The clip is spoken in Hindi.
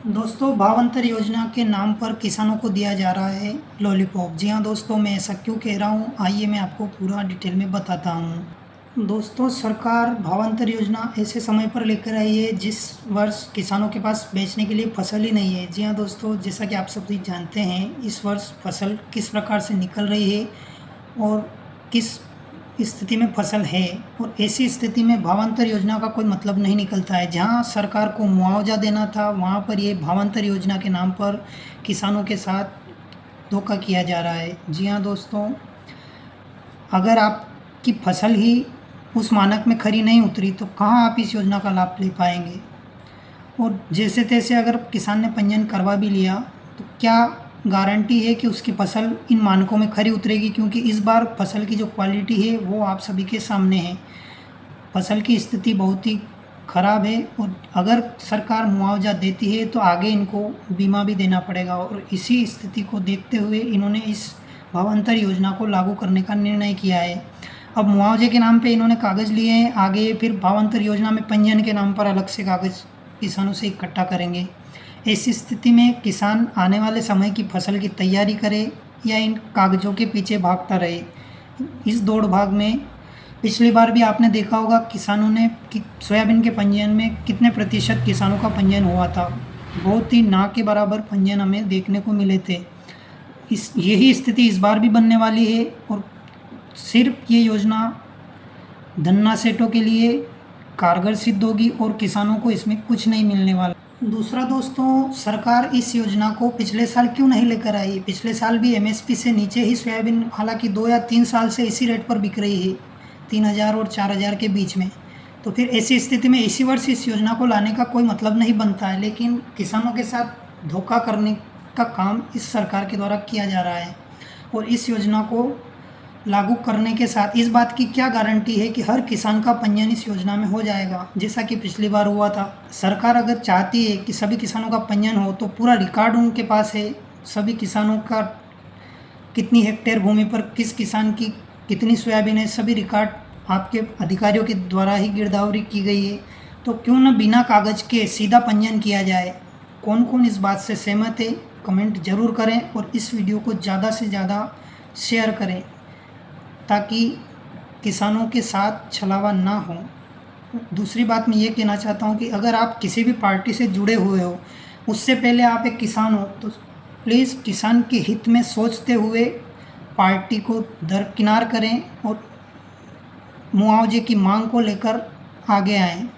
दोस्तों, भावांतर योजना के नाम पर किसानों को दिया जा रहा है लॉलीपॉप। जी हाँ दोस्तों, मैं ऐसा क्यों कह रहा हूँ, आइए मैं आपको पूरा डिटेल में बताता हूँ। दोस्तों, सरकार भावांतर योजना ऐसे समय पर लेकर आई है जिस वर्ष किसानों के पास बेचने के लिए फसल ही नहीं है। जी हाँ दोस्तों, जैसा कि आप सभी जानते हैं, इस वर्ष फसल किस प्रकार से निकल रही है और किस स्थिति में फसल है, और ऐसी स्थिति में भावांतर योजना का कोई मतलब नहीं निकलता है। जहां सरकार को मुआवजा देना था, वहां पर ये भावांतर योजना के नाम पर किसानों के साथ धोखा किया जा रहा है। जी हाँ दोस्तों, अगर आपकी फसल ही उस मानक में खरी नहीं उतरी तो कहाँ आप इस योजना का लाभ ले पाएंगे। और जैसे तैसे अगर किसान ने पंजीयन करवा भी लिया तो क्या गारंटी है कि उसकी फसल इन मानकों में खरी उतरेगी, क्योंकि इस बार फसल की जो क्वालिटी है वो आप सभी के सामने है। फसल की स्थिति बहुत ही ख़राब है, और अगर सरकार मुआवजा देती है तो आगे इनको बीमा भी देना पड़ेगा। और इसी स्थिति को देखते हुए इन्होंने इस भावांतर योजना को लागू करने का निर्णय किया है। अब मुआवजे के नाम पे इन्होंने कागज़ लिए हैं, आगे फिर भावांतर योजना में पंजीयन के नाम पर अलग से कागज़ किसानों से इकट्ठा करेंगे। ऐसी स्थिति में किसान आने वाले समय की फसल की तैयारी करे या इन कागज़ों के पीछे भागता रहे। इस दौड़ भाग में पिछली बार भी आपने देखा होगा किसानों ने कि सोयाबीन के पंजीयन में कितने प्रतिशत किसानों का पंजीयन हुआ था। बहुत ही ना के बराबर पंजीयन हमें देखने को मिले थे। यही स्थिति इस बार भी बनने वाली है, और सिर्फ ये योजना धन्ना सेठों के लिए कारगर सिद्ध होगी और किसानों को इसमें कुछ नहीं मिलने वाला। दूसरा दोस्तों, सरकार इस योजना को पिछले साल क्यों नहीं लेकर आई। पिछले साल भी एमएसपी से नीचे ही सोयाबीन हालांकि 2 या 3 साल से इसी रेट पर बिक रही है, 3000 और 4000 के बीच में। तो फिर ऐसी स्थिति में इसी वर्ष इस योजना को लाने का कोई मतलब नहीं बनता है, लेकिन किसानों के साथ धोखा करने का काम इस सरकार के द्वारा किया जा रहा है। और इस योजना को लागू करने के साथ इस बात की क्या गारंटी है कि हर किसान का पंजीयन इस योजना में हो जाएगा, जैसा कि पिछली बार हुआ था। सरकार अगर चाहती है कि सभी किसानों का पंजीयन हो तो पूरा रिकॉर्ड उनके पास है, सभी किसानों का कितनी हेक्टेयर भूमि पर किस किसान की कितनी सोयाबीन है, सभी रिकॉर्ड आपके अधिकारियों के द्वारा ही गिरदावरी की गई है। तो क्यों न बिना कागज़ के सीधा पंजीयन किया जाए। कौन कौन इस बात से सहमत है, कमेंट ज़रूर करें, और इस वीडियो को ज़्यादा से ज़्यादा शेयर करें ताकि किसानों के साथ छलावा ना हो। दूसरी बात मैं ये कहना चाहता हूँ कि अगर आप किसी भी पार्टी से जुड़े हुए हो, उससे पहले आप एक किसान हो, तो प्लीज़ किसान के हित में सोचते हुए पार्टी को दरकिनार करें और मुआवजे की मांग को लेकर आगे आएँ।